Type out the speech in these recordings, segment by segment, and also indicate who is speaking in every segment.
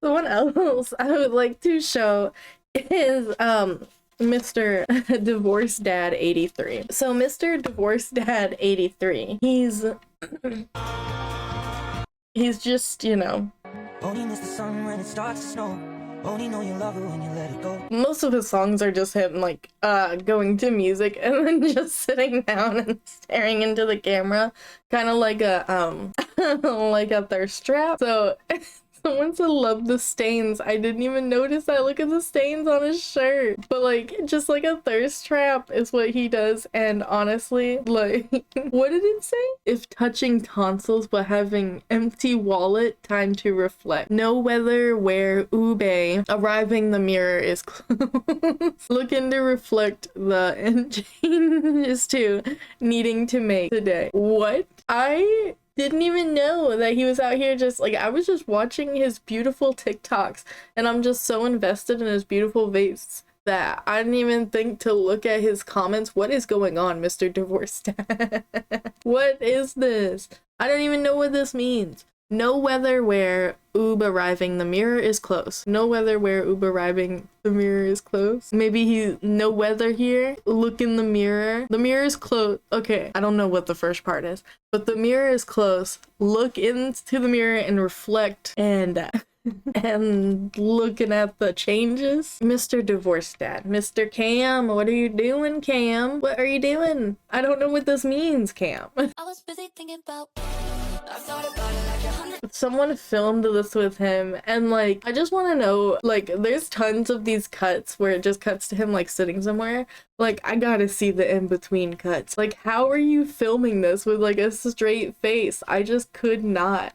Speaker 1: Someone else I would like to show is Mr. Divorce Dad 83. So Mr. Divorce Dad 83, he's just, you know, only miss the sun when it starts to snow. Only know you love her when you let it go. Most of his songs are just him like going to music and then just sitting down and staring into the camera, kind of like a like a thirst trap. So someone said love the stains. I didn't even notice that. Look at the stains on his shirt. But like, just like a thirst trap is what he does. And honestly, like, what did it say? If touching tonsils but having empty wallet, time to reflect. Know whether where ube arriving the mirror is close. Looking to reflect the and changes to needing to make today. What? I didn't even know that he was out here just like, I was just watching his beautiful TikToks and I'm just so invested in his beautiful vapes that I didn't even think to look at his comments. What is going on, Mr. Divorce Dad? What is this? I don't even know what this means. No weather where Oob arriving, the mirror is close. No weather where Oob arriving, the mirror is close. Maybe he, no weather here. Look in the mirror. The mirror is close. Okay, I don't know what the first part is, but the mirror is close. Look into the mirror and reflect and and looking at the changes. Mr. Divorce Dad. Mr. Cam, what are you doing, Cam? What are you doing? I don't know what this means, Cam. I was busy thinking about someone filmed this with him and like I just want to know, like there's tons of these cuts where it just cuts to him like sitting somewhere. Like I gotta see the in-between cuts. Like how are you filming this with like a straight face? I just could not.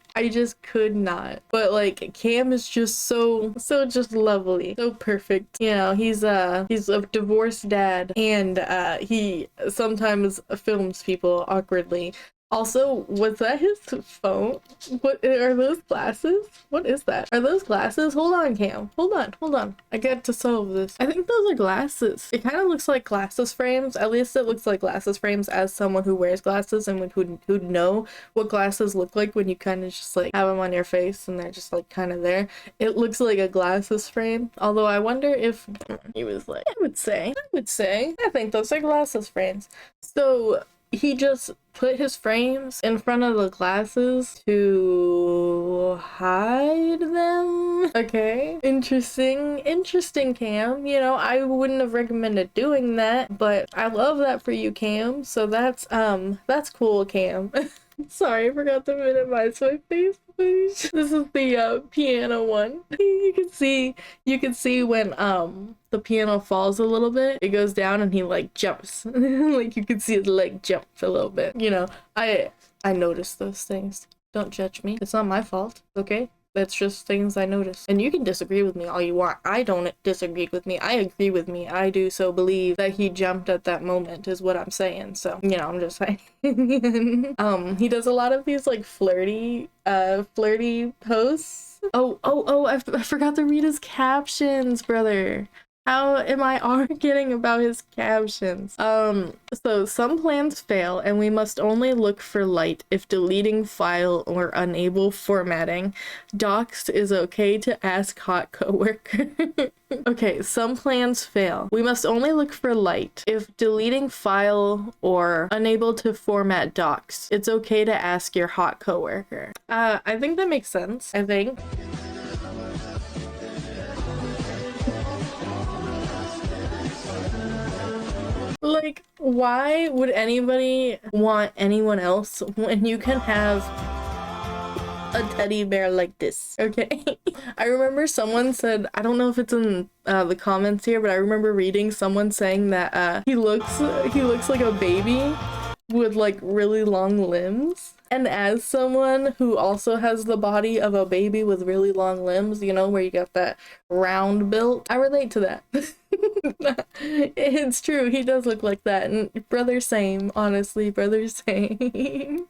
Speaker 1: But like Cam is just so just lovely, so perfect. You know, he's a divorced dad and he sometimes films people awkwardly. Also, was that his phone? What are those glasses? What is that? Are those glasses? Hold on, Cam. Hold on. I got to solve this. I think those are glasses. It kind of looks like glasses frames. At least it looks like glasses frames as someone who wears glasses and who'd know what glasses look like when you kind of just like have them on your face and they're just like kind of there. It looks like a glasses frame. Although I wonder if he was like, I would say, I think those are glasses frames. So he just put his frames in front of the glasses to hide them. Okay, interesting, Cam. You know, I wouldn't have recommended doing that, but I love that for you, Cam. So that's cool, Cam. Sorry, I forgot to minimize my face. This is the piano one. You can see when the piano falls a little bit, it goes down and he like jumps. Like you can see his leg jump a little bit. You know, I noticed those things. Don't judge me. It's not my fault, okay? That's just things I noticed. And you can disagree with me all you want. I don't disagree with me. I agree with me. I do so believe that he jumped at that moment is what I'm saying. So, you know, I'm just saying. He does a lot of these like flirty posts. I forgot to read his captions, brother. How am I arguing about his captions? So some plans fail and we must only look for light if deleting file or unable formatting. Doxed is okay to ask hot coworker. Okay, some plans fail. We must only look for light if deleting file or unable to format docs. It's okay to ask your hot coworker. I think that makes sense. I think. Like, why would anybody want anyone else when you can have a teddy bear like this? Okay. I remember someone said, I don't know if it's in the comments here, but I remember reading someone saying that he looks like a baby with like really long limbs. And as someone who also has the body of a baby with really long limbs, you know, where you got that round built, I relate to that. It's true, he does look like that. And brother same, honestly, brother same.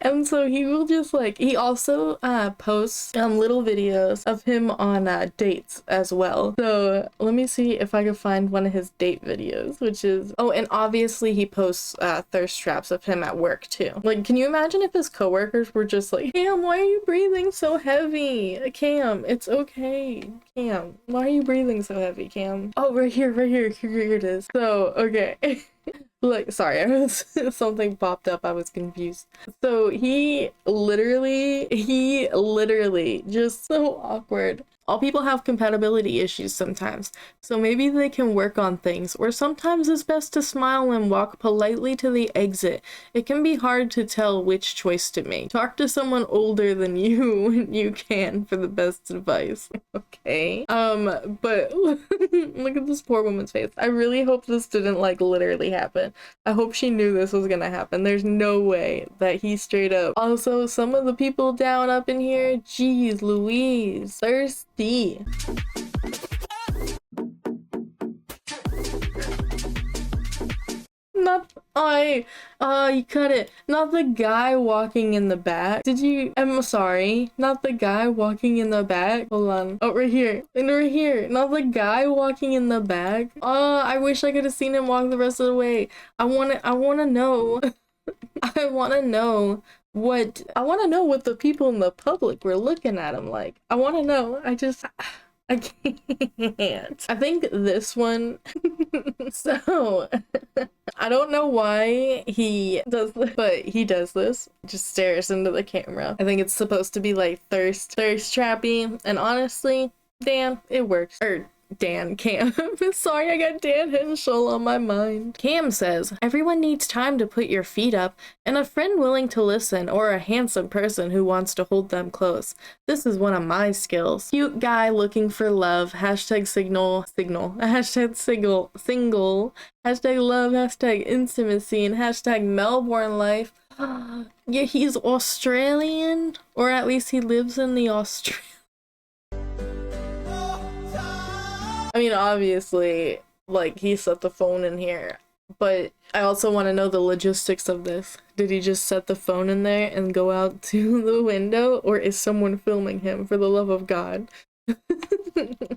Speaker 1: And so he will just like, he also posts little videos of him on dates as well. So let me see if I can find one of his date videos, which is, oh, and obviously he posts thirst traps of him at work too. Like, can you imagine if his coworkers were just like, Cam, why are you breathing so heavy? Cam, it's okay. Cam, why are you breathing so heavy, Cam? Oh, right here, here it is. So, okay. Like, sorry, I was something popped up, I was confused. So he literally just so awkward. All people have compatibility issues sometimes, so maybe they can work on things, or sometimes it's best to smile and walk politely to the exit. It can be hard to tell which choice to make. Talk to someone older than you when you can for the best advice. Okay. But look at this poor woman's face. I really hope this didn't like literally happen. I hope she knew this was gonna happen. There's no way that he straight up. Also, some of the people down up in here, geez Louise, thirsty. Not you cut it. Not the guy walking in the back. I'm sorry. Not the guy walking in the back. Hold on. Oh, right here. And right here. Not the guy walking in the back. I wish I could have seen him walk the rest of the way. I wanna know. I wanna know what the people in the public were looking at him like. I wanna know. I can't. I think this one. So I don't know why he does this, but he does this. Just stares into the camera. I think it's supposed to be like thirst trappy, and honestly, Dan, it works. Cam. Sorry, I got Dan Henschel on my mind. Cam says, everyone needs time to put your feet up, and a friend willing to listen, or a handsome person who wants to hold them close. This is one of my skills. Cute guy looking for love. Hashtag signal. Hashtag single. Hashtag love. Hashtag intimacy. And hashtag Melbourne life. Yeah, he's Australian, or at least he lives in the Australia. I mean, obviously, like, he set the phone in here, but I also want to know the logistics of this. Did he just set the phone in there and go out to the window, or is someone filming him, for the love of God?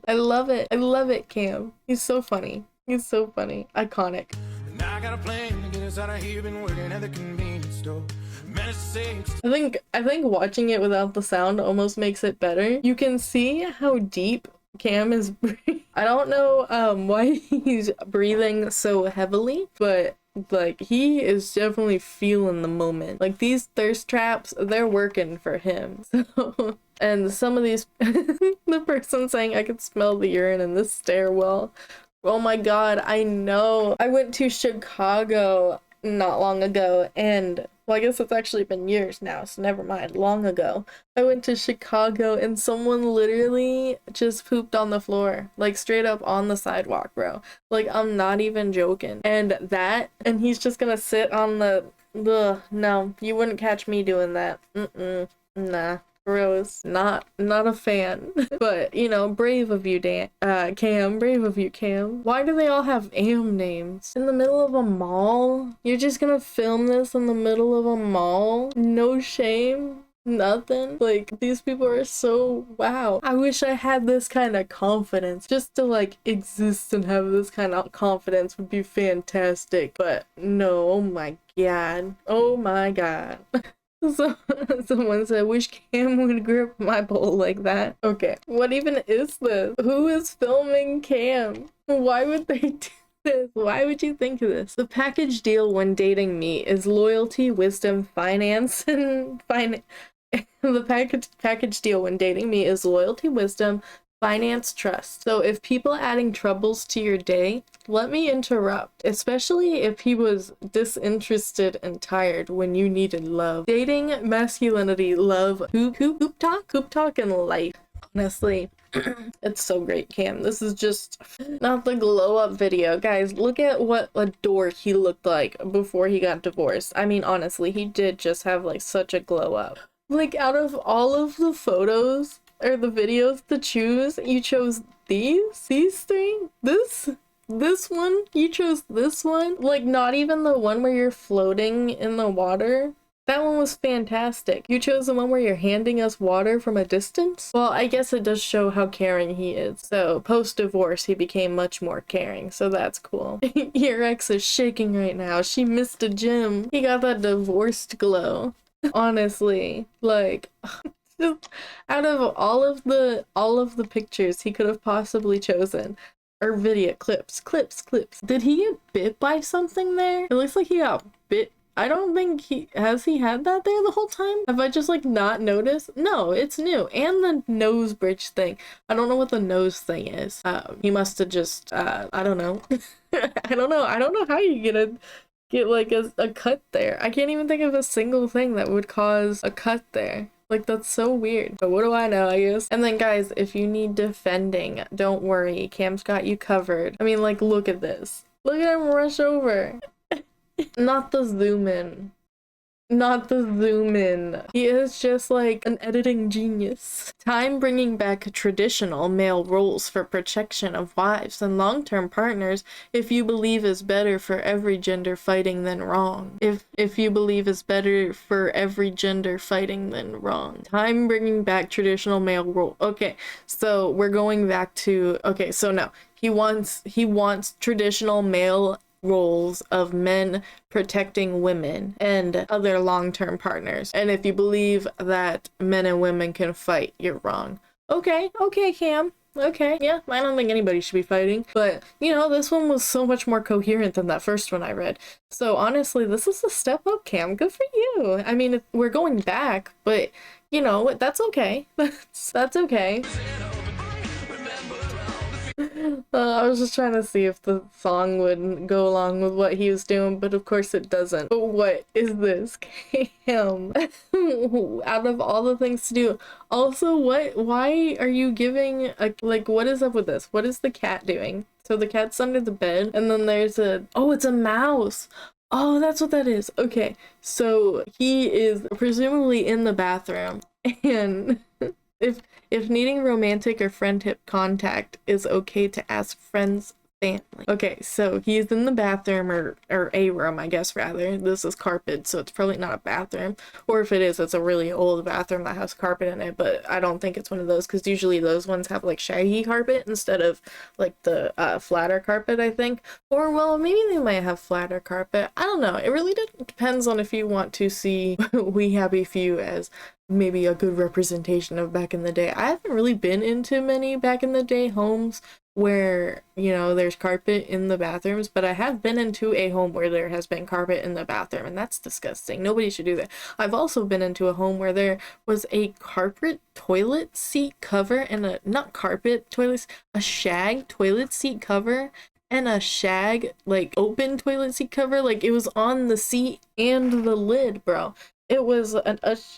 Speaker 1: I love it. I love it, Cam. He's so funny. He's so funny. Iconic. Now I got a plan to get us out of here, been working at the convenience store. I think watching it without the sound almost makes it better. You can see how deep Cam is breathing. I don't know why he's breathing so heavily, but like he is definitely feeling the moment. Like these thirst traps, they're working for him. So, and some of these the person saying I could smell the urine in this stairwell. Oh my god, I know. I went to Chicago not long ago, and well, I guess it's actually been years now, so never mind. Long ago, I went to Chicago and someone literally just pooped on the floor, like straight up on the sidewalk, bro. Like, I'm not even joking. And he's just gonna sit on the, no, you wouldn't catch me doing that. Nah. Gross. Not a fan. But, you know, brave of you, Cam. Brave of you, Cam. Why do they all have names? In the middle of a mall? You're just gonna film this in the middle of a mall? No shame? Nothing? Like, these people are so, wow. I wish I had this kind of confidence. Just to, like, exist and have this kind of confidence would be fantastic. But, no, oh my god. Oh my god. So, someone said, wish Cam would grip my bowl like that. Okay, what even is this? Who is filming Cam? Why would they do this? Why would you think of this? The package deal when dating me is loyalty, wisdom, finance, and the package deal when dating me is loyalty, wisdom, finance, trust. So if people adding troubles to your day, let me interrupt, especially if he was disinterested and tired when you needed love. Dating, masculinity, love, hoop talk, and life. Honestly, it's so great, Cam. This is just not the glow up video. Guys, look at what a dork he looked like before he got divorced. I mean, honestly, he did just have like such a glow up. Like, out of all of the photos or the videos to choose, you chose these three? This one? You chose this one? Like, not even the one where you're floating in the water? That one was fantastic. You chose the one where you're handing us water from a distance? Well, I guess it does show how caring he is. So, post-divorce, he became much more caring, so that's cool. Your ex is shaking right now. She missed a gym. He got that divorced glow. Honestly, like... just out of all of the pictures he could have possibly chosen, or video clips. Did he get bit by something there? It looks like he got bit. I don't think he had that there the whole time? Have I just like not noticed? No, it's new. And the nose bridge thing. I don't know what the nose thing is. He must have just I don't know. I don't know how you get like a cut there. I can't even think of a single thing that would cause a cut there. Like, that's so weird. But what do I know, I guess? And then, guys, if you need defending, don't worry. Cam's got you covered. I mean, like, look at this. Look at him rush over. Not the zoom in. Not the zoom in. He is just like an editing genius. Time bringing back traditional male roles for protection of wives and long-term partners if you believe is better for every gender fighting than wrong. If you believe is better for every gender fighting than wrong. Time bringing back traditional male role. Okay, so we're going back to, okay, so no. He wants traditional male roles of men protecting women and other long-term partners. And if you believe that men and women can fight, you're wrong. Okay, Cam. Okay, yeah, I don't think anybody should be fighting. But, you know, this one was so much more coherent than that first one I read. So honestly, this is a step up, Cam. Good for you. I mean, we're going back, but, you know, that's okay. That's okay. I was just trying to see if the song would go along with what he was doing, but of course it doesn't. But what is this, Cam? Out of all the things to do. Also, why are you giving like, what is up with this? What is the cat doing? So the cat's under the bed, and then there's oh, it's a mouse. Oh, that's what that is. Okay, so he is presumably in the bathroom, and if needing romantic or friendship contact is okay to ask friends, family. Okay, so he's in the bathroom, or a room, I guess, rather. This is carpet, so it's probably not a bathroom. Or if it is, it's a really old bathroom that has carpet in it, but I don't think it's one of those, because usually those ones have, like, shaggy carpet instead of, like, the flatter carpet, I think. Or, well, maybe they might have flatter carpet. I don't know. It really depends on if you want to see We Happy Few as maybe a good representation of back in the day. I haven't really been into many back in the day homes where, you know, there's carpet in the bathrooms, but I have been into a home where there has been carpet in the bathroom, and that's disgusting. Nobody should do that. I've also been into a home where there was a carpet toilet seat cover and a shag toilet seat cover and a shag, like, open toilet seat cover. Like, it was on the seat and the lid, bro. It was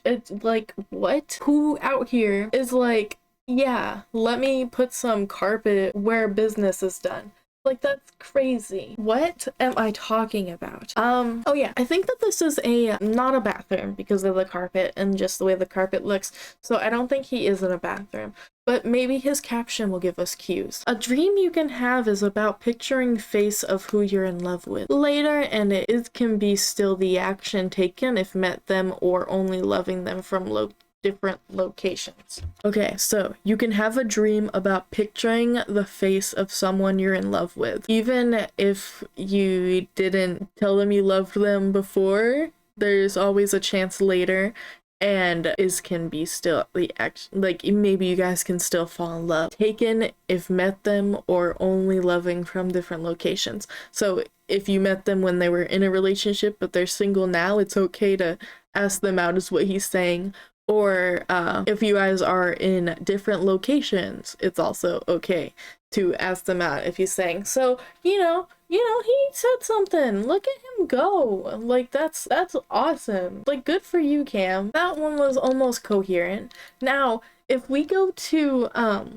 Speaker 1: it's like, what? Who out here is like, yeah, let me put some carpet where business is done? Like, that's crazy. What am I talking about? Oh yeah, I think that this is not a bathroom because of the carpet and just the way the carpet looks. So I don't think he is in a bathroom. But maybe his caption will give us cues. A dream you can have is about picturing face of who you're in love with later, and it can be still the action taken if met them or only loving them from different locations. Okay, so you can have a dream about picturing the face of someone you're in love with. Even if you didn't tell them you loved them before, there's always a chance later, and can be still the action, like, maybe you guys can still fall in love. Taken if met them or only loving from different locations. So if you met them when they were in a relationship but they're single now, it's okay to ask them out, is what he's saying. Or if you guys are in different locations, it's also okay to ask them out if he's saying. So, you know, he said something. Look at him go. Like, that's awesome. Like, good for you, Cam. That one was almost coherent. Now, if we go to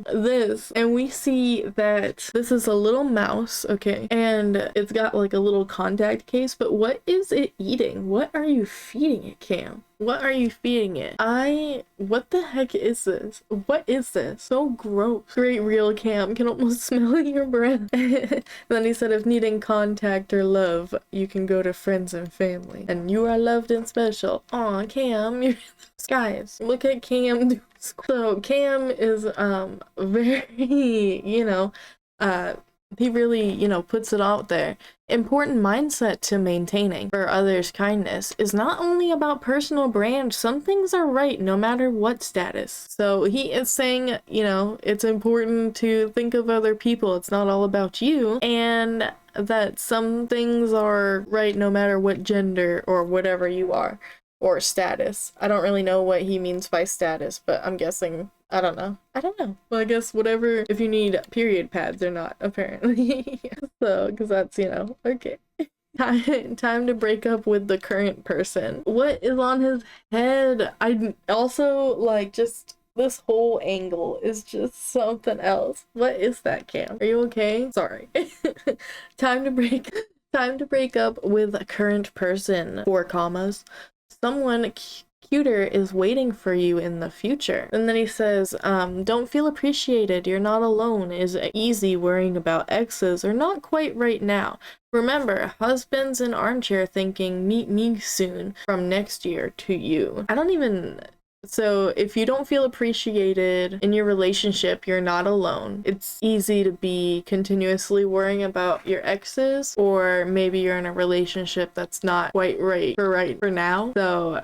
Speaker 1: this and we see that this is a little mouse, okay, and it's got like a little contact case, but what is it eating? What are you feeding it, Cam? What are you feeding it? What the heck is this? What is this? So gross. Great real Cam, can almost smell your breath. Then he said, if needing contact or love, you can go to friends and family. And you are loved and special. Aw, Cam, you're guys, look at Cam. So Cam is very, he really, puts it out there. Important mindset to maintaining for others' kindness is not only about personal brand, some things are right no matter what status. So he is saying, it's important to think of other people. It's not all about you, and that some things are right no matter what gender or whatever you are. Or status. I don't really know what he means by status, but I'm guessing, I don't know. Well, I guess whatever, if you need period pads or not, apparently. So, because that's, okay. Time to break up with the current person. What is on his head? I also, just this whole angle is just something else. What is that, Cam? Are you okay? Sorry. Time to break up with a current person. 4 commas. Someone cuter is waiting for you in the future. And then he says, don't feel appreciated. You're not alone. Is easy worrying about exes or not quite right now. Remember, husbands in armchair thinking, meet me soon from next year to you. So if you don't feel appreciated in your relationship, you're not alone. It's easy to be continuously worrying about your exes, or maybe you're in a relationship that's not quite right for now. So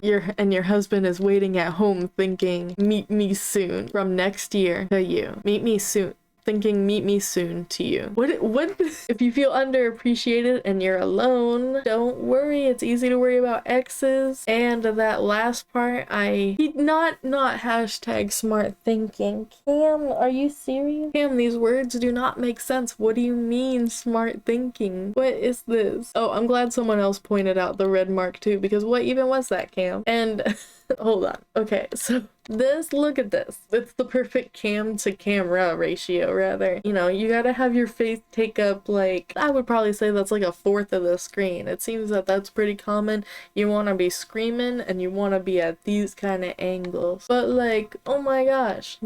Speaker 1: your husband is waiting at home thinking, meet me soon from next year to you. Meet me soon. Thinking, meet me soon to you. What if you feel underappreciated and you're alone, don't worry, it's easy to worry about exes. And that last part, not hashtag smart thinking. Cam, are you serious? Cam, these words do not make sense. What do you mean smart thinking? What is this? Oh, I'm glad someone else pointed out the red mark too, because what even was that, Cam? And hold on. Okay, so look at this. It's the perfect cam to camera ratio, rather. You gotta have your face take up, I would probably say that's like a fourth of the screen. It seems that that's pretty common. You want to be screaming and you want to be at these kind of angles. But oh my gosh,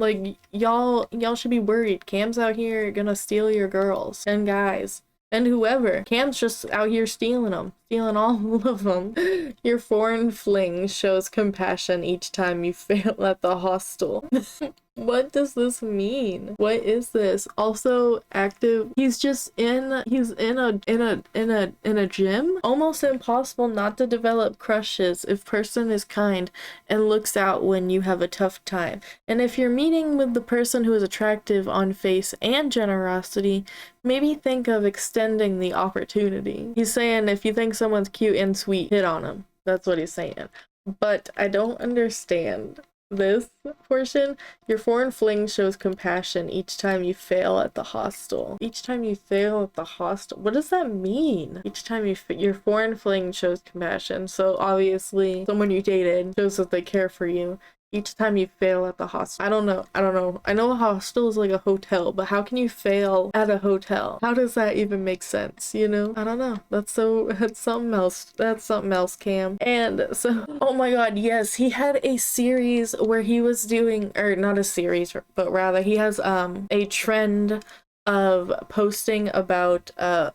Speaker 1: y'all should be worried. Cam's out here gonna steal your girls and guys. And whoever. Cam's just out here stealing them. Stealing all of them. Your foreign fling shows compassion each time you fail at the hostel. What does this mean? What is this? Also active. He's in a gym. Almost impossible not to develop crushes if person is kind and looks out when you have a tough time. And if you're meeting with the person who is attractive on face and generosity, maybe think of extending the opportunity. He's saying if you think someone's cute and sweet, hit on them. That's what he's saying. But I don't understand this portion. Your foreign fling shows compassion each time you fail at the hostel. Each time you fail at the hostel. What does that mean? Each time your foreign fling shows compassion. So obviously someone you dated shows that they care for you. Each time you fail at the hostel. I don't know. I know a hostel is like a hotel, but how can you fail at a hotel? How does that even make sense, I don't know. That's something else. That's something else, Cam. And so, oh my god, yes, he had a series where he was doing, or not a series, but rather he has a trend of posting about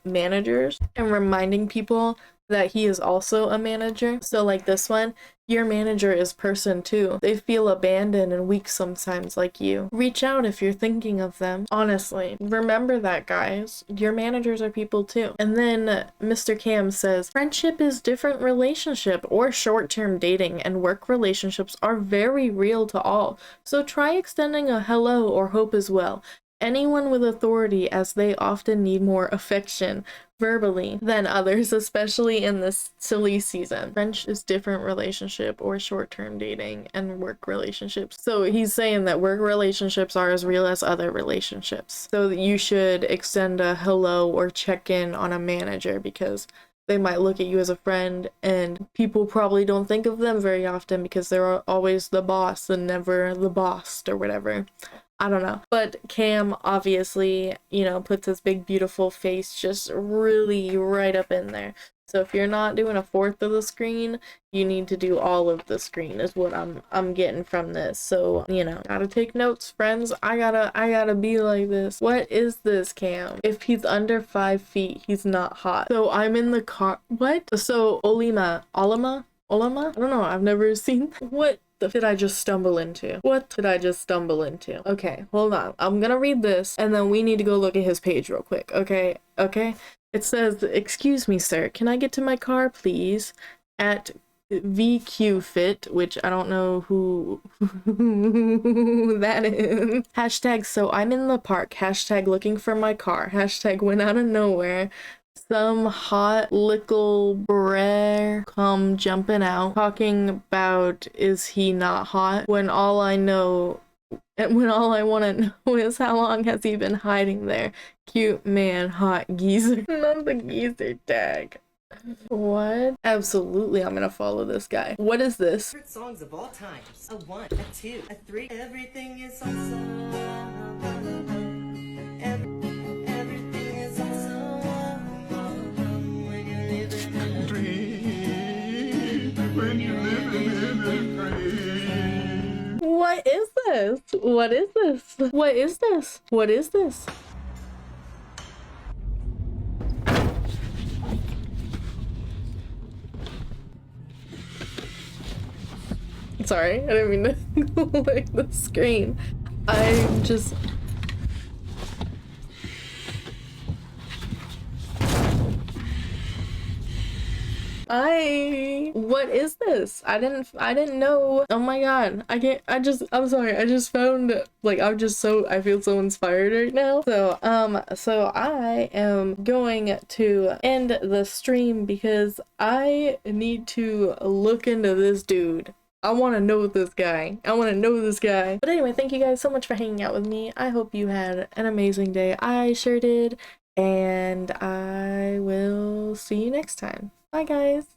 Speaker 1: managers and reminding people that he is also a manager. So this one, your manager is person too. They feel abandoned and weak sometimes like you. Reach out if you're thinking of them. Honestly, remember that, guys. Your managers are people too. And then Mr. Cam says, friendship is different relationship or short-term dating, and work relationships are very real to all. So try extending a hello or hope as well. Anyone with authority, as they often need more affection verbally than others, especially in this silly season. Friendship is different relationship or short-term dating and work relationships. So he's saying that work relationships are as real as other relationships. So that you should extend a hello or check in on a manager, because they might look at you as a friend, and people probably don't think of them very often because they're always the boss and never the bossed or whatever. I don't know. But Cam obviously, puts his big beautiful face just really right up in there. So if you're not doing a fourth of the screen, you need to do all of the screen is what I'm getting from this. So, you know, gotta take notes, friends. I gotta be like this. What is this, Cam? If he's under 5 feet, he's not hot. So I'm in the car. What? So Olima? I don't know. I've never seen. What did I just stumble into? What did I just stumble into? Okay, hold on. I'm gonna read this and then we need to go look at his page real quick. Okay. It says, "Excuse me, sir. Can I get to my car, please? At VQ Fit," which I don't know who that is. Hashtag, "So I'm in the park." Hashtag, "Looking for my car." Hashtag, "Went out of nowhere. Some hot little brer come jumping out, talking about is he not hot, when all I know and when all I want to know is how long has he been hiding there? Cute man, hot geezer." Not the geezer tag. What? Absolutely, I'm gonna follow this guy. What is this?
Speaker 2: Favorite songs of all times. A 1, a 2, a 3. Everything is awesome. Everything is awesome when you're living in a dream. When you're living in a dream.
Speaker 1: What is this? What is this? What is this? What is this? Sorry, I didn't mean to click the screen. I'm just... What is this? I didn't know. Oh my god. I'm sorry. I just found, like, I feel so inspired right now. So I am going to end the stream because I need to look into this dude. I want to know this guy. But anyway, thank you guys so much for hanging out with me. I hope you had an amazing day. I sure did. And I will see you next time. Bye, guys.